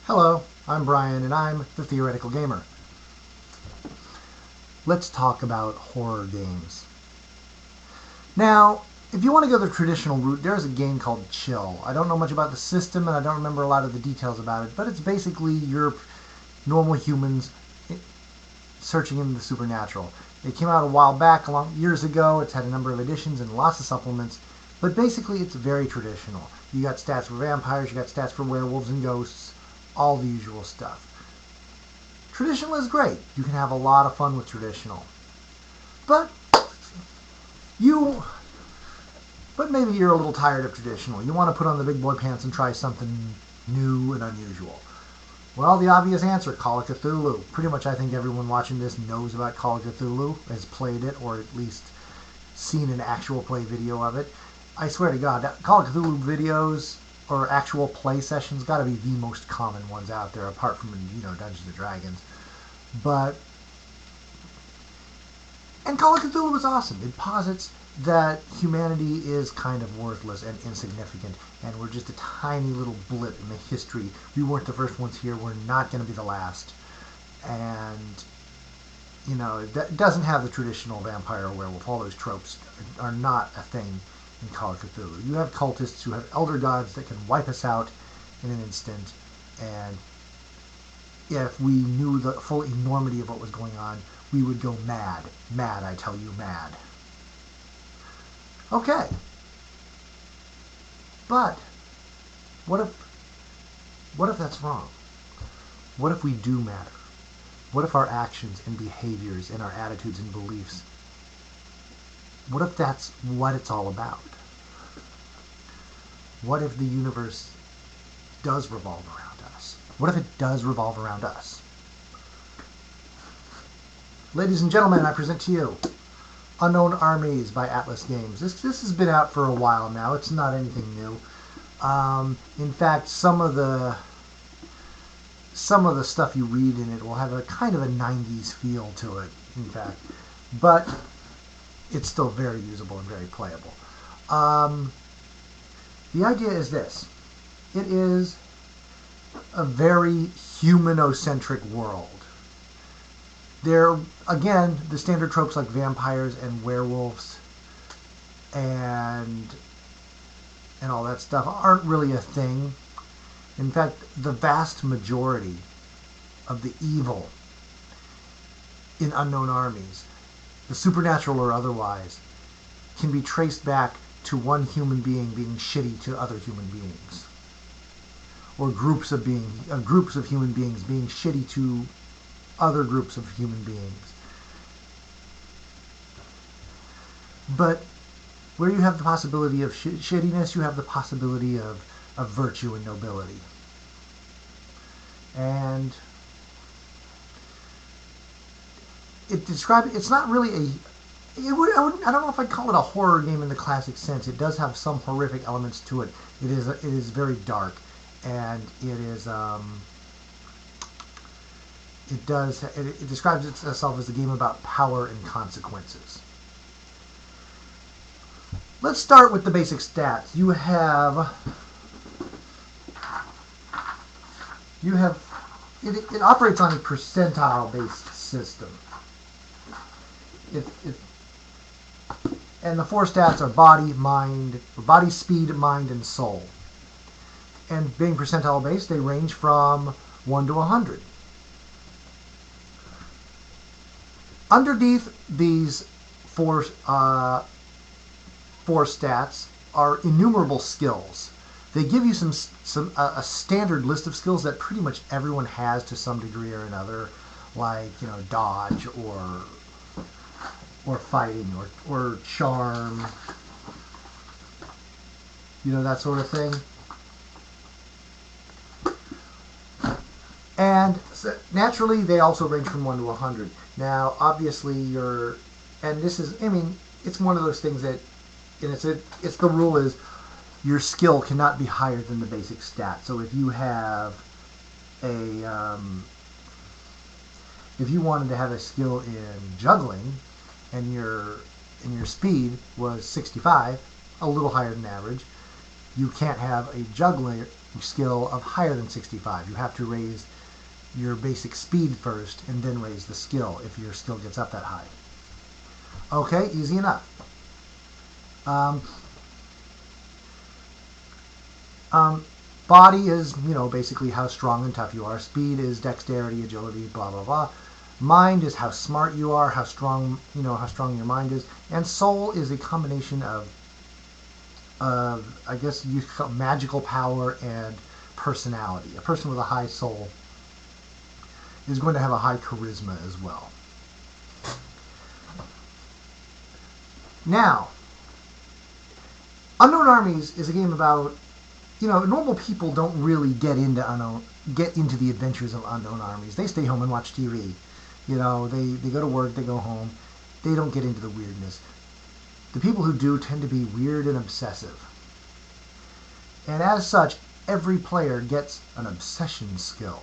Hello, I'm Brian, and I'm the Theoretical Gamer. Let's talk about horror games. Now, if you want to go the traditional route, there's a game called Chill. I don't know much about the system, and I don't remember a lot of the details about it, but it's basically your normal humans searching into the supernatural. It came out a while back, years ago. It's had a number of editions and lots of supplements, but basically it's very traditional. You got stats for vampires, you got stats for werewolves and ghosts, all the usual stuff. Traditional is great. You can have a lot of fun with traditional. But you but maybe you're a little tired of traditional. You want to put on the big boy pants and try something new and unusual. Well, the obvious answer, Call of Cthulhu. Pretty much I think everyone watching this knows about Call of Cthulhu, has played it, or at least seen an actual play video of it. I swear to God, Call of Cthulhu videos or actual play sessions got to be the most common ones out there, apart from Dungeons and Dragons. And Call of Cthulhu is awesome. It posits that humanity is kind of worthless and insignificant, and we're just a tiny little blip in the history. We weren't the first ones here. We're not going to be the last. And it doesn't have the traditional vampire or werewolf. All those tropes are not a thing in Call of Cthulhu. You have cultists who have elder gods that can wipe us out in an instant, and if we knew the full enormity of what was going on, we would go mad. Mad, I tell you, mad. Okay. But what if that's wrong? What if we do matter? What if our actions and behaviors and our attitudes and beliefs, what if that's what it's all about? What if the universe does revolve around us? What if it does revolve around us? Ladies and gentlemen, I present to you Unknown Armies by Atlas Games. This has been out for a while now. It's not anything new. In fact, some of the stuff you read in it will have a kind of a 90s feel to it, in fact. But it's still very usable and very playable. The idea is this. It is a very humanocentric world. There, again, the standard tropes like vampires and werewolves and all that stuff aren't really a thing. In fact, the vast majority of the evil in Unknown Armies, the supernatural or otherwise, can be traced back to one human being shitty to other human beings, or groups of human beings being shitty to other groups of human beings. But where you have the possibility of shittiness, you have the possibility of virtue and nobility. And it's not really I don't know if I'd call it a horror game in the classic sense. It does have some horrific elements to it. It is very dark, and it describes itself as a game about power and consequences. Let's start with the basic stats. It operates on a percentile-based system. And the four stats are body, speed, mind, and soul. And being percentile-based, they range from 1 to 100. Underneath these four stats are innumerable skills. They give you a standard list of skills that pretty much everyone has to some degree or another, like dodge or fighting or charm, that sort of thing. And naturally, they also range from 1 to 100. Now, obviously, it's one of those things that, it's the rule is your skill cannot be higher than the basic stat. So if you have if you wanted to have a skill in juggling, and your speed was 65, a little higher than average, You can't have a juggling skill of higher than 65. You have to raise your basic speed first and then raise the skill if your skill gets up that high. Okay, easy enough. Um, Body is, basically how strong and tough you are. Speed is dexterity, agility, blah, blah, blah. Mind is how smart you are, how strong your mind is. And soul is a combination of I guess you call magical power and personality. A person with a high soul is going to have a high charisma as well. Now, Unknown Armies is a game about, normal people don't really get into the adventures of Unknown Armies. They stay home and watch TV. They go to work, they go home. They don't get into the weirdness. The people who do tend to be weird and obsessive. And as such, every player gets an obsession skill.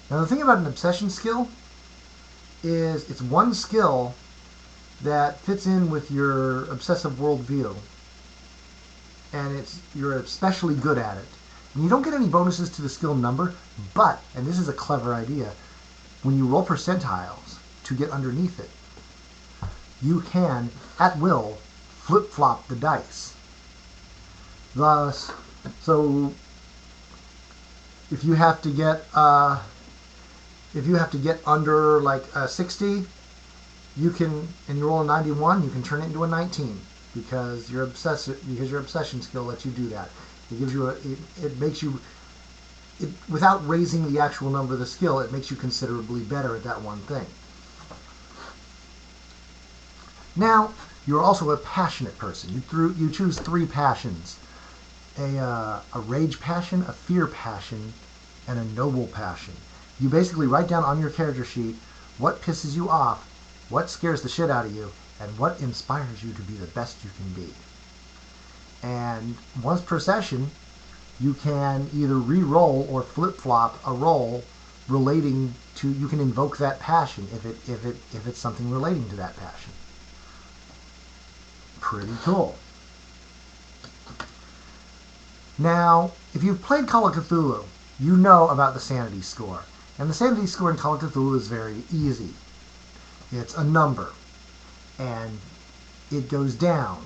Now, the thing about an obsession skill is it's one skill that fits in with your obsessive worldview, and you're especially good at it. And you don't get any bonuses to the skill number, but, and this is a clever idea, when you roll percentiles to get underneath it, you can, at will, flip-flop the dice. Thus, so if you have to get under like a 60, you can, and you roll a 91, you can turn it into a 19 because your obsession skill lets you do that. It gives you it makes you, without raising the actual number of the skill, it makes you considerably better at that one thing. Now, you're also a passionate person. You choose 3 passions: a rage passion, a fear passion, and a noble passion. You basically write down on your character sheet what pisses you off, what scares the shit out of you, and what inspires you to be the best you can be. And once per session, you can either re-roll or flip-flop a roll relating to. You can invoke that passion if it's something relating to that passion. Pretty cool. Now, if you've played Call of Cthulhu, you know about the sanity score. And the sanity score in Call of Cthulhu is very easy. It's a number, and it goes down.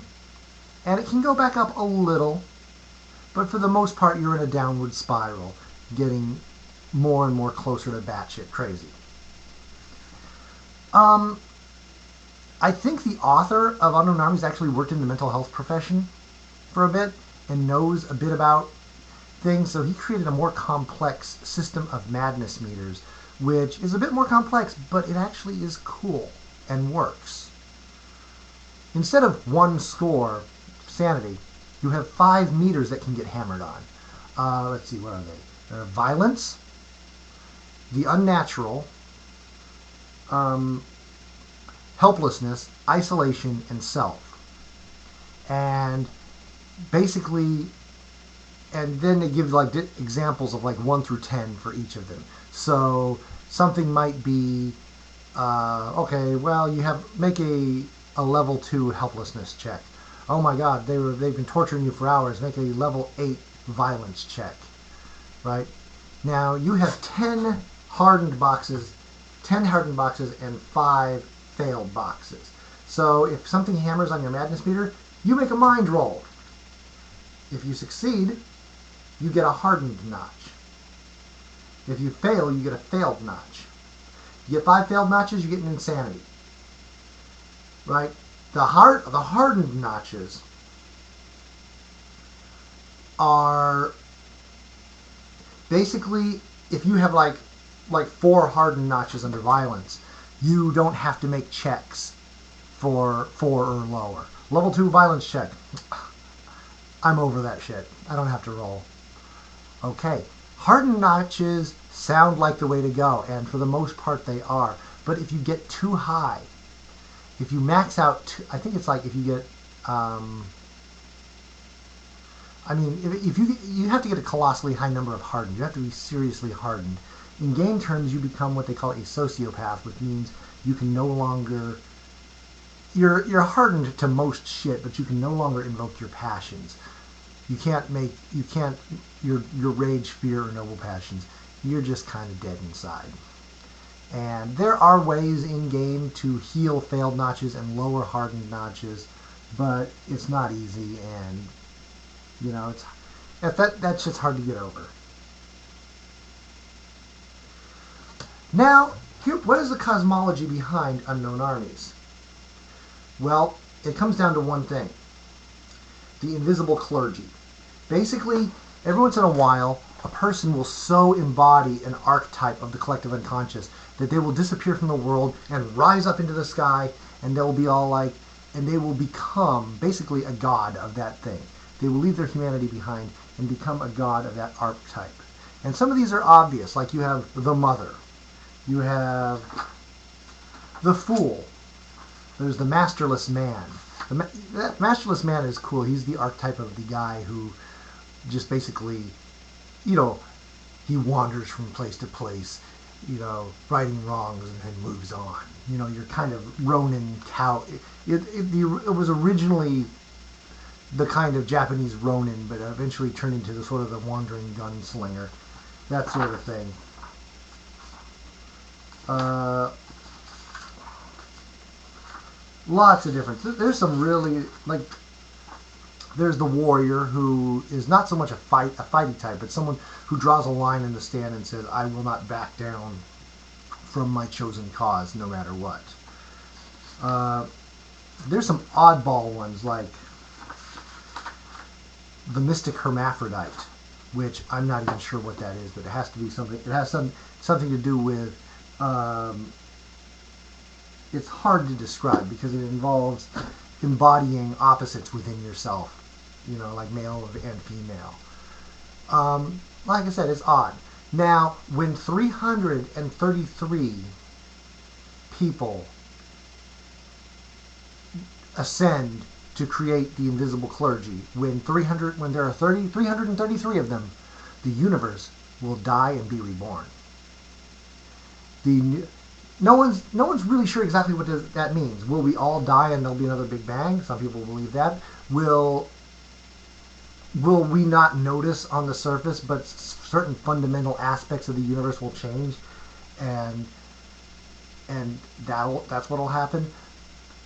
And it can go back up a little, but for the most part, you're in a downward spiral, getting more and more closer to batshit crazy. I think the author of Unknown Armies actually worked in the mental health profession for a bit and knows a bit about things, so he created a more complex system of madness meters, which is a bit more complex, but it actually is cool and works. Instead of one score, sanity, you have 5 meters that can get hammered on. Let's see, what are they? They're violence, the unnatural, helplessness, isolation, and self. And basically, and then they give like examples of like 1 through 10 for each of them. So something might be, okay, well, make a level 2 helplessness check. Oh my God, they've been torturing you for hours. Make a level 8 violence check, right? Now you have 10 hardened boxes and 5 failed boxes. So if something hammers on your madness meter, you make a mind roll. If you succeed, you get a hardened notch. If you fail, you get a failed notch. You get 5 failed notches, you get an insanity. Right? The hardened notches are basically, if you have like 4 hardened notches under violence, you don't have to make checks for 4 or lower. Level 2 violence check. I'm over that shit. I don't have to roll. Okay. Hardened notches sound like the way to go, and for the most part they are. But if you get too high, if you max out, I think it's like if you get, if you have to get a colossally high number of hardened. You have to be seriously hardened. In game terms, you become what they call a sociopath, which means you can no longer, you're hardened to most shit, but you can no longer invoke your passions. You can't your rage, fear, or noble passions. You're just kind of dead inside. And there are ways in game to heal failed notches and lower hardened notches, but it's not easy, and it's that's just hard to get over. Now, what is the cosmology behind unknown armies? Well, it comes down to one thing: the invisible clergy. Basically, every once in a while, a person will so embody an archetype of the collective unconscious that they will disappear from the world and rise up into the sky, and they'll be all like, and they will become basically a god of that thing. They will leave their humanity behind and become a god of that archetype. And some of these are obvious, like you have the mother, you have the fool, there's the masterless man. That masterless man is cool. He's the archetype of the guy who just basically, you know, he wanders from place to place, righting wrongs and then moves on. You're kind of Ronin cow. It was originally the kind of Japanese Ronin, but eventually turned into the sort of the wandering gunslinger, that sort of thing. Lots of difference. There's some really there's the warrior who is not so much a fighty type, but someone who draws a line in the sand and says, "I will not back down from my chosen cause, no matter what." There's some oddball ones like the mystic hermaphrodite, which I'm not even sure what that is, but it has to be something. It has something to do with. It's hard to describe because it involves embodying opposites within yourself, like male and female. Like I said, it's odd. Now, when 333 people ascend to create the invisible clergy, when there are 333 of them, the universe will die and be reborn. No one's really sure exactly what that means. Will we all die and there'll be another Big Bang? Some people believe that. Will we not notice on the surface, but certain fundamental aspects of the universe will change, and that's what'll happen?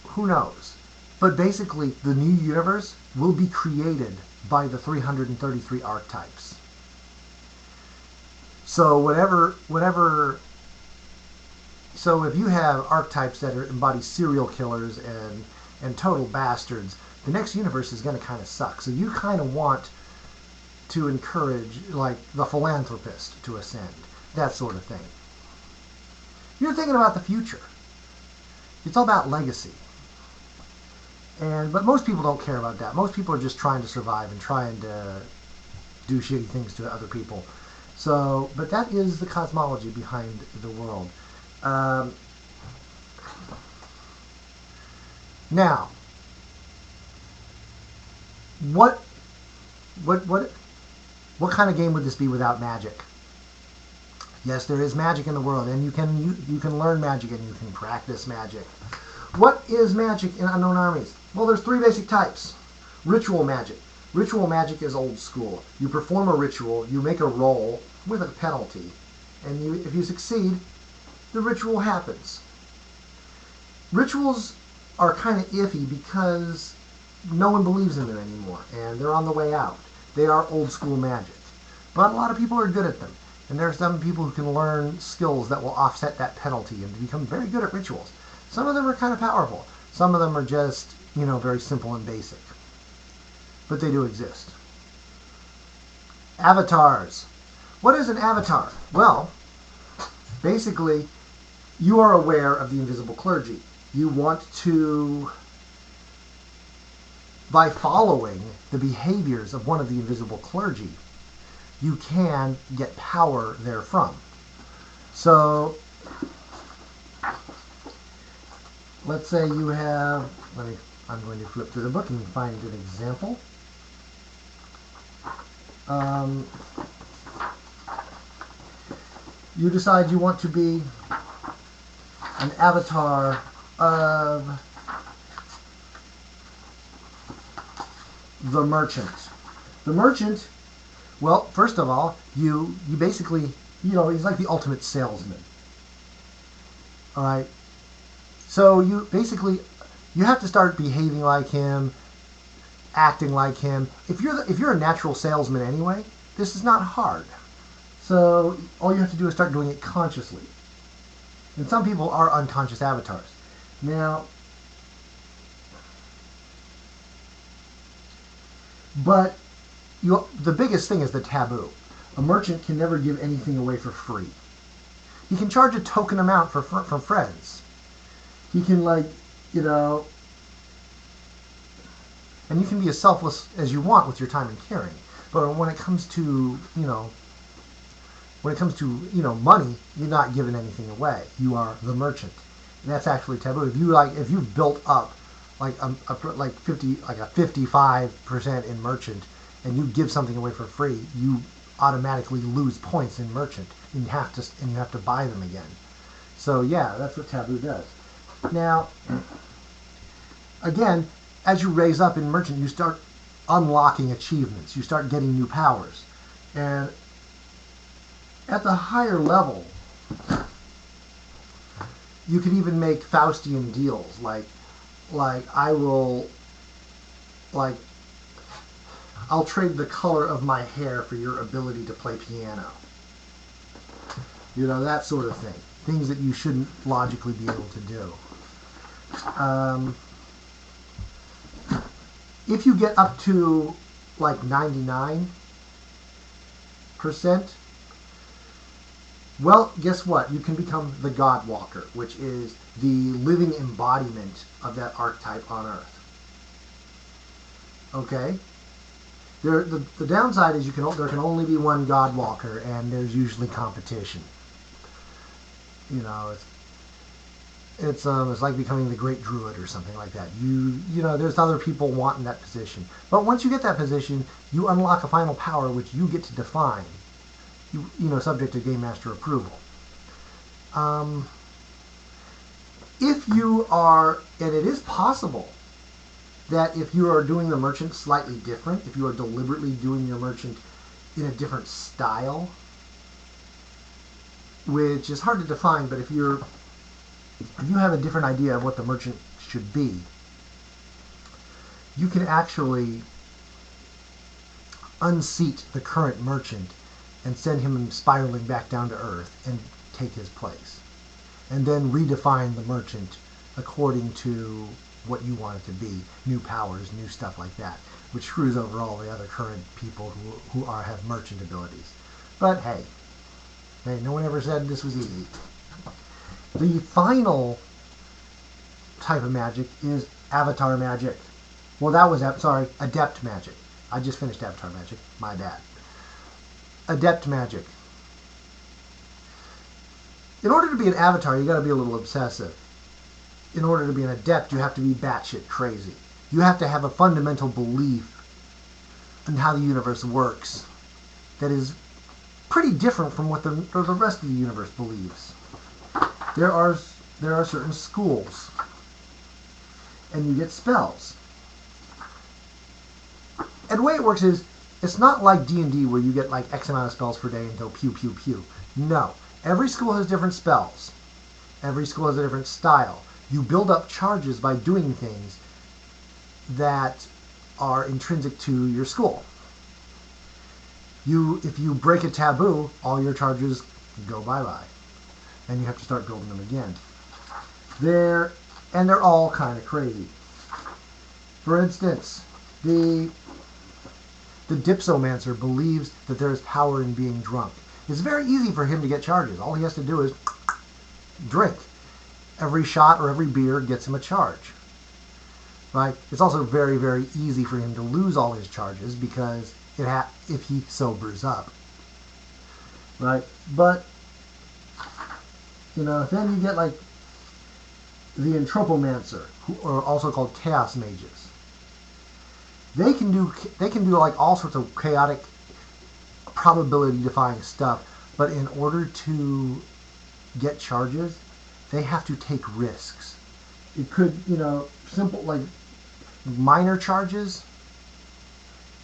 Who knows? But basically, the new universe will be created by the 333 archetypes. So so if you have archetypes that embody serial killers and total bastards, the next universe is going to kind of suck. So you kind of want to encourage, like, the philanthropist to ascend, that sort of thing. You're thinking about the future. It's all about legacy. But most people don't care about that. Most people are just trying to survive and trying to do shitty things to other people. But that is the cosmology behind the world. Now, what kind of game would this be without magic? Yes, there is magic in the world, and you can learn magic and you can practice magic. What is magic in Unknown Armies? Well, there's 3 basic types. Ritual magic. Ritual magic is old school. You perform a ritual, you make a roll with a penalty, and if you succeed, the ritual happens. Rituals are kind of iffy because no one believes in them anymore, and they're on the way out. They are old school magic. But a lot of people are good at them, and there are some people who can learn skills that will offset that penalty and become very good at rituals. Some of them are kind of powerful. Some of them are just, very simple and basic. But they do exist. Avatars. What is an avatar? Well, basically, you are aware of the invisible clergy. You want to, by following the behaviors of one of the invisible clergy, you can get power therefrom. So, let's say you have, I'm going to flip through the book and find an example. You decide you want to be an avatar of the merchant. The merchant, well, first of all, you basically, he's like the ultimate salesman. All right. So you have to start behaving like him, acting like him. If you're a natural salesman anyway, this is not hard. So all you have to do is start doing it consciously. And some people are unconscious avatars. Now, but the biggest thing is the taboo. A merchant can never give anything away for free. He can charge a token amount from friends. He can you know, and you can be as selfless as you want with your time and caring. But when it comes to money, you're not giving anything away. You are the merchant, and that's actually taboo. If you've built up like 55% in merchant, and you give something away for free, you automatically lose points in merchant, and you have to buy them again. So yeah, that's what taboo does. Now, again, as you raise up in merchant, you start unlocking achievements. You start getting new powers, and at the higher level, you can even make Faustian deals, I will, like, I'll trade the color of my hair for your ability to play piano. That sort of thing. Things that you shouldn't logically be able to do. If you get up to like 99%, well, guess what? You can become the God Walker, which is the living embodiment of that archetype on Earth. Okay? The downside is there can only be one God Walker, and there's usually competition. It's like becoming the Great Druid or something like that. There's other people wanting that position. But once you get that position, you unlock a final power which you get to define. Subject to Game Master approval. If you are, and it is possible that if you are doing the merchant slightly different, if you are deliberately doing your merchant in a different style, which is hard to define, but if you have a different idea of what the merchant should be, you can actually unseat the current merchant and send him spiraling back down to Earth and take his place. And then redefine the merchant according to what you want it to be. New powers, new stuff like that. Which screws over all the other current people who have merchant abilities. But hey, no one ever said this was easy. The final type of magic is avatar magic. Well, adept magic. I just finished avatar magic. My bad. Adept magic. In order to be an avatar, you got to be a little obsessive. In order to be an adept, you have to be batshit crazy. You have to have a fundamental belief in how the universe works that is pretty different from what the rest of the universe believes. There are certain schools, and you get spells. And the way it works is, it's not like D&D where you get like X amount of spells per day and go pew pew pew. No. Every school has different spells. Every school has a different style. You build up charges by doing things that are intrinsic to your school. If you break a taboo, all your charges go bye-bye. And you have to start building them again. They're all kind of crazy. For instance, the Dipsomancer believes that there is power in being drunk. It's very easy for him to get charges. All he has to do is drink. Every shot or every beer gets him a charge. Right? It's also very, very easy for him to lose all his charges because if he sobers up. Right? But, then you get like the Entropomancer, who are also called Chaos Mages. They can do like all sorts of chaotic, probability-defying stuff, but in order to get charges, they have to take risks. It could, simple, like, minor charges,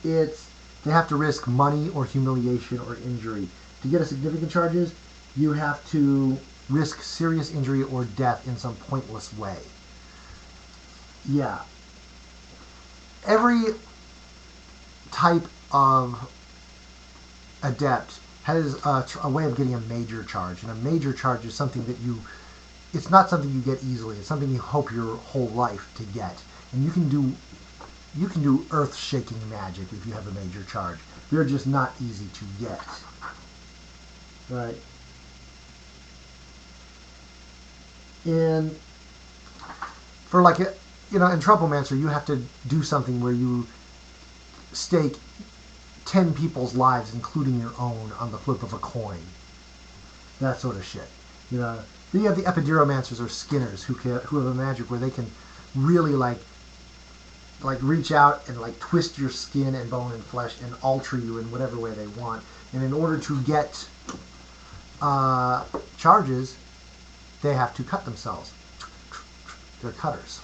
it's They have to risk money or humiliation or injury. To get a significant charges, you have to risk serious injury or death in some pointless way. Yeah. Every type of adept has a way of getting a major charge, and a major charge is something that it's not something you get easily. It's something you hope your whole life to get. And you can do earth-shaking magic if you have a major charge. They're just not easy to get. Right. And for like a, in Tropomancer, you have to do something where you stake 10 people's lives, including your own, on the flip of a coin. That sort of shit. Then you have the Epiduromancers or Skinners who have a magic where they can really reach out and twist your skin and bone and flesh and alter you in whatever way they want. And in order to get charges, they have to cut themselves. They're cutters.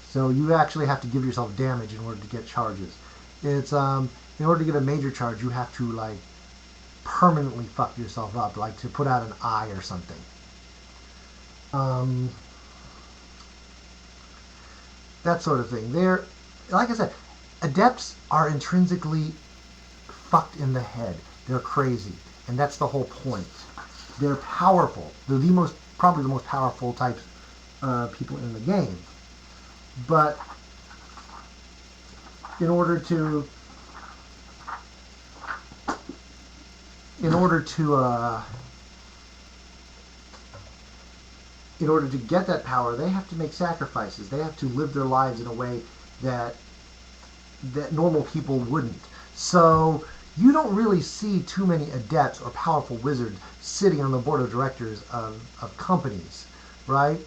So you actually have to give yourself damage in order to get charges. It's in order to get a major charge, you have to permanently fuck yourself up, like to put out an eye or something. That sort of thing. Like I said, adepts are intrinsically fucked in the head. They're crazy, and that's the whole point. They're powerful. They're probably the most powerful types of people in the game. But in order to in order to get that power, they have to make sacrifices. They have to live their lives in a way that normal people wouldn't. So you don't really see too many adepts or powerful wizards sitting on the board of directors of companies, right?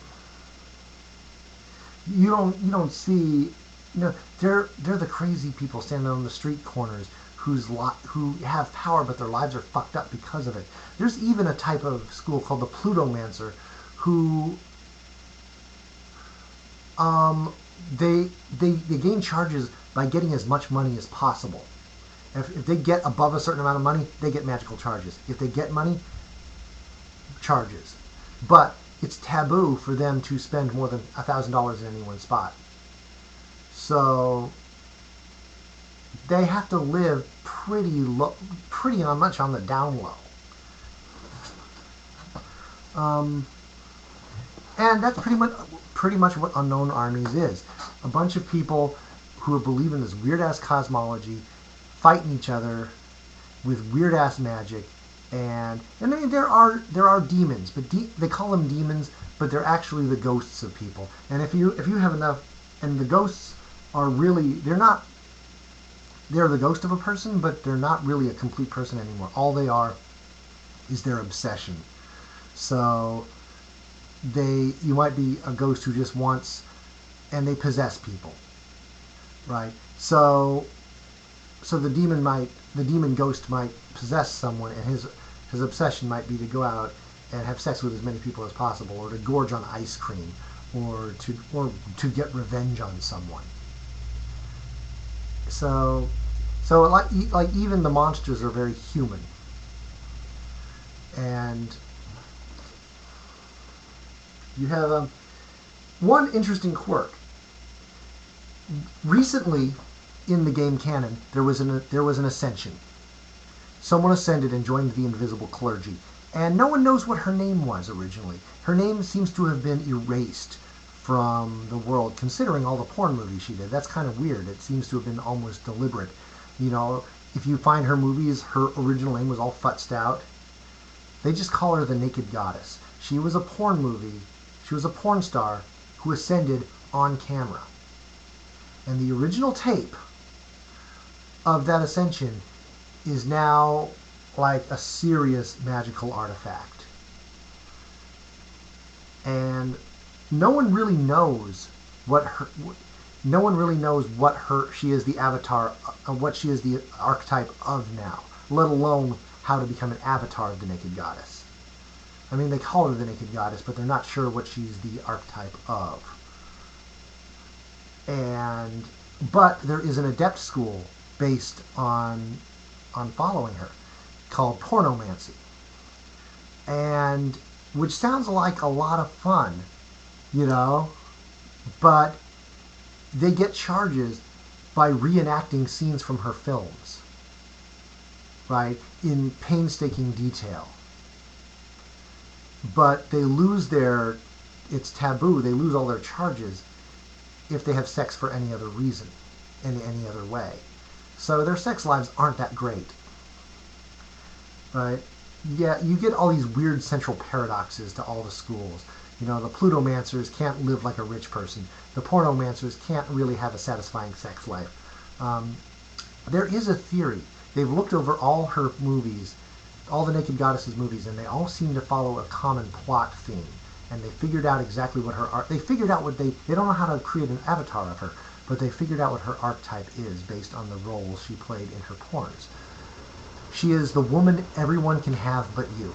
You don't see, they're the crazy people standing on the street corners who have power, but their lives are fucked up because of it. There's even a type of school called the Plutomancer who they gain charges by getting as much money as possible. If they get above a certain amount of money, they get magical charges. If they get money, charges. But it's taboo for them to spend more than $1,000 in any one spot. So they have to live pretty much on the down low. And that's pretty much what Unknown Armies is. A bunch of people who believe in this weird ass cosmology, fighting each other with weird ass magic, and I mean there are demons, but they call them demons, but they're actually the ghosts of people. And if you have enough, and the ghosts are really they're the ghost of a person, but they're not really a complete person anymore. All they are is their obsession. So you might be a ghost who just wants, and they possess people, right? So the demon ghost might possess someone, and his obsession might be to go out and have sex with as many people as possible, or to gorge on ice cream, or to get revenge on someone. So like even the monsters are very human, and you have one interesting quirk. Recently, in the game canon, there was an ascension. Someone ascended and joined the invisible clergy, and no one knows what her name was originally. Her name seems to have been erased from the world, considering all the porn movies she did. That's kind of weird. It seems to have been almost deliberate. If you find her movies, her original name was all futzed out. They just call her the Naked Goddess. She was a porn movie. She was a porn star who ascended on camera. And the original tape of that ascension is now like a serious magical artifact. And no one really knows she is the avatar, what she is the archetype of now, let alone how to become an avatar of the Naked Goddess. I mean, they call her the Naked Goddess, but they're not sure what she's the archetype of. But there is an adept school based on following her, called Pornomancy, and which sounds like a lot of fun, you know, but they get charges by reenacting scenes from her films, right, in painstaking detail. But they lose it's taboo, they lose all their charges if they have sex for any other reason, in any other way. So their sex lives aren't that great, right? Yeah, you get all these weird central paradoxes to all the schools. You know, the Plutomancers can't live like a rich person. The Pornomancers can't really have a satisfying sex life. Um, there is a theory. They've looked over all her movies, all the Naked Goddesses movies, and they all seem to follow a common plot theme. And they figured out exactly what her art. They figured out what they don't know how to create an avatar of her, but they figured out what her archetype is based on the roles she played in her porns. She is the woman everyone can have but you.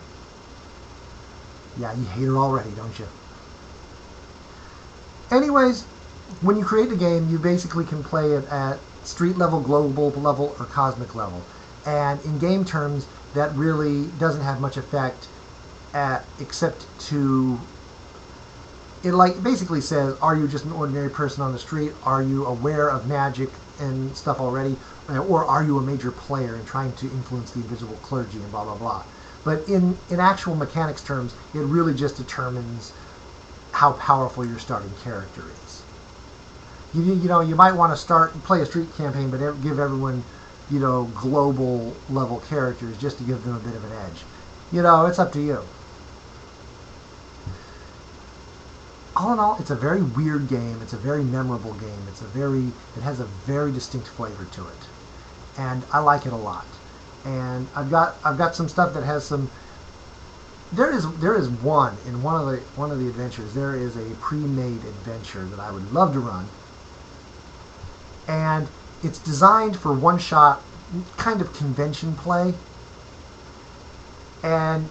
Yeah, you hate her already, don't you? Anyways, when you create a game, you basically can play it at street level, global level, or cosmic level. And in game terms, that really doesn't have much effect except to it like basically says, are you just an ordinary person on the street? Are you aware of magic and stuff already? Or are you a major player and trying to influence the invisible clergy and blah, blah, blah. But in actual mechanics terms, it really just determines how powerful your starting character is. You know, you might want to play a street campaign, but give everyone, you know, global level characters just to give them a bit of an edge. You know, it's up to you. All in all, it's a very weird game. It's a very memorable game. It has a very distinct flavor to it, and I like it a lot. And I've got some stuff that has some. There is one in one of the adventures. There is a pre-made adventure that I would love to run, and it's designed for one-shot kind of convention play, and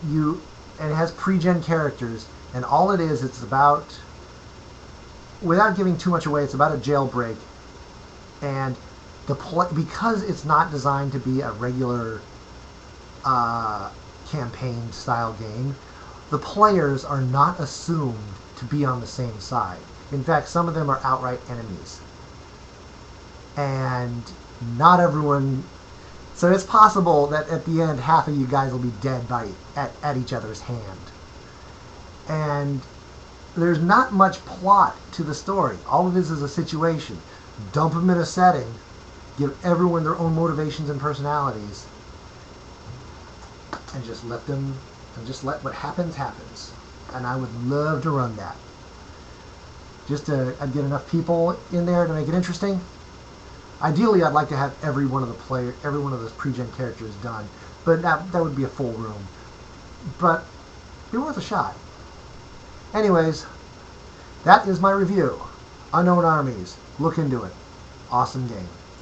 it has pre-gen characters, and all it is, it's about, without giving too much away, it's about a jailbreak, and because it's not designed to be a regular campaign style game, the players are not assumed to be on the same side. In fact, some of them are outright enemies, and not everyone. So it's possible that at the end, half of you guys will be dead at each other's hand. And there's not much plot to the story. All it is a situation. Dump them in a setting, give everyone their own motivations and personalities, and just let what happens. And I would love to run that. I'd get enough people in there to make it interesting. Ideally, I'd like to have every one of those pre-gen characters done, but that would be a full room. But be worth a shot. Anyways, that is my review. Unknown Armies. Look into it. Awesome game.